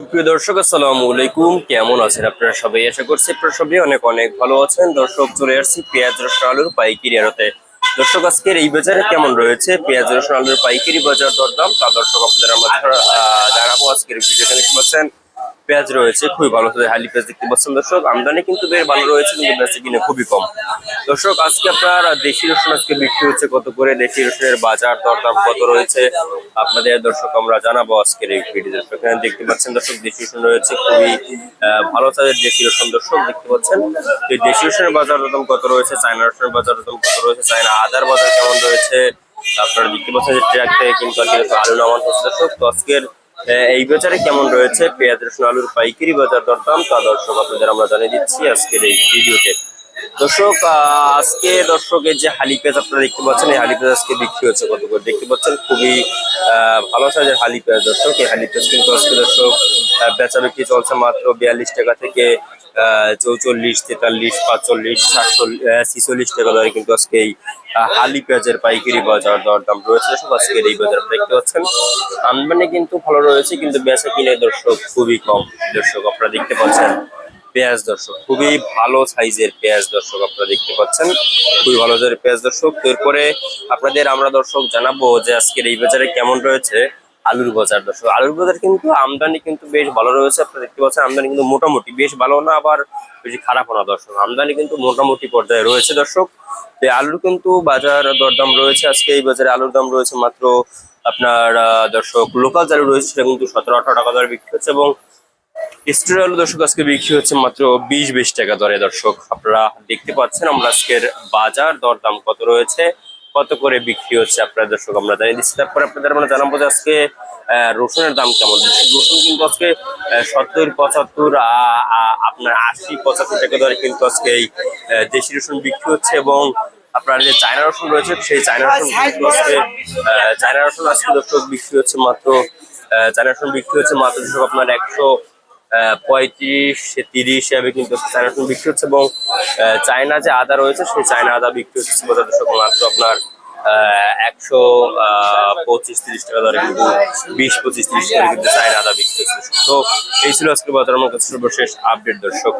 প্রিয় দর্শক, আসসালামু আলাইকুম। কেমন আছেন আপনারা সবাই? আশা করছি আপনারা সবাই অনেক অনেক ভালো আছেন। দর্শক, চলে আসছি পেঁয়াজ রসুন আলুর পাইকারি আড়তে। দর্শক, আজকের এই বাজারে কেমন রয়েছে পেঁয়াজ রসুন আলুর পাইকারি বাজার দরদাম, তা দর্শক আপনাদের আমরা জানাবো আজকের ভিডিও। দেখতে পাচ্ছেন পেঁয়াজ রয়েছে খুবই ভালো, হালি পেঁয়াজ দেখতে পাচ্ছেন। দর্শক, আমদানি কিন্তু বেশ ভালো রয়েছে, কিন্তু বেঁচে কিনে খুবই কম। দর্শক, আজকে আপনার দেশি রসুন আজকে বিক্রি হচ্ছে কত করে, দেশি রসুনের বাজার দরদাম কত রয়েছে আপনাদের দর্শক আমরা জানাবো আজকের এই ভিডিও। দর্শক, এখানে দেখতে পাচ্ছেন দর্শক দেশি রসুন রয়েছে খুবই ভালো সাইজের দেশি রসুন। দর্শক দেখতে পাচ্ছেন এই দেশি রসুনের বাজার দরদাম কত রয়েছে, চায়না রসুনের বাজার দরদাম কত রয়েছে, চায়না আদার বাজার কেমন রয়েছে আপনারা দেখতে পাচ্ছেন যে ট্রাক থেকে কিন্তু আলু নামান হচ্ছে। দর্শক, তো আজকের এই বাজারে কেমন রয়েছে পেঁয়াজ রসুন আলুর পাইকারি বাজার দরদাম, তা দর্শক আপনাদের আমরা জানিয়ে দিচ্ছি আজকের এই ভিডিওতে। দর্শক, আজকে দর্শকের যে হালি পেঁয়াজ আপনারা দেখতে পাচ্ছেন, এই হালি পেঁয়াজ আজকে বিক্রি হচ্ছে কত করে দেখতে পাচ্ছেন, খুবই ভালো সাইজের হালি পেঁয়াজ। দর্শক, এই হালি পেঁয়াজ কিন্তু আজকে দর্শক বেচা বিক্রি চলছে মাত্র 42 টাকা থেকে 44, 43, 45, 46 টাকা ধরে কিন্তু আজকে এই হালি পেঁয়াজের পাইকারি বাজার দরদাম রয়েছে। দর্শক, আজকের এই বাজার দেখতে পাচ্ছেন আমদানি কিন্তু ভালো রয়েছে, কিন্তু বেচা কিনে দর্শক খুবই কম। দর্শক, আপনারা দেখতে পাচ্ছেন পেঁয়াজ দর্শক খুবই ভালো সাইজের পেঁয়াজ। দর্শক, আপনারা দেখতে পাচ্ছেন খুবই ভালো সাইজের পেঁয়াজ। দর্শক, এরপরে আপনাদের আমরা দর্শক জানাবো যে আজকের এই বাজারে কেমন রয়েছে আলুর বাজার। দর্শক, আলুর বাজার কিন্তু আমদানি কিন্তু বেশ ভালো রয়েছে। আপনারা দেখতে পাচ্ছেন আমদানি কিন্তু মোটামুটি, বেশ ভালো না আবার বেশি খারাপও না। দর্শক, আমদানি কিন্তু মোটামুটি পর্যায়ে রয়েছে। দর্শক, আলুর কিন্তু বাজার দরদাম রয়েছে আজকে এই বাজারে। আলুর দাম রয়েছে মাত্র আপনার দর্শক লোকাল আলু রয়েছে সেটা কিন্তু 17-18 টাকা দরে বিক্রি হচ্ছে, এবং স্টোর আলু দর্শক আজকে বিক্রি হচ্ছে মাত্র 20-20 টাকা দরে। দর্শক, আপনারা দেখতে পাচ্ছেন আমরা আজকের বাজার দরদাম কত রয়েছে, কত করে বিক্রি হচ্ছে আপনারা দর্শক আমরা জানিয়ে দিচ্ছি। তারপর আপনাদের আমরা জানাবো যে আজকে রসুনের দাম কেমন। রসুন কিন্তু আজকে 70-75 আপনার 80-85 টাকা দরে কিন্তু আজকে এই দেশি রসুন বিক্রি হচ্ছে, এবং আপনার যে চায়না রসুন রয়েছে সেই চায়না রসুন কিন্তু আজকে আজকে দর্শক বিক্রি হচ্ছে মাত্র চায়না রসুন বিক্রি হচ্ছে মাত্র দর্শক আপনার 135-30 হিসাবে কিন্তু চায়না রসুন বিক্রি হচ্ছে, এবং চায়না যে আদা রয়েছে সেই চায়না আদা বিক্রি হচ্ছে দর্শক মাত্র আপনার 125-30 টাকা দরে, কিন্তু 20-25-30 টাকা কিন্তু চায়না আদা বিক্রি হচ্ছে। তো এই ছিল আজকে বাজার আমার কাছে সর্বশেষ আপডেট। দর্শক।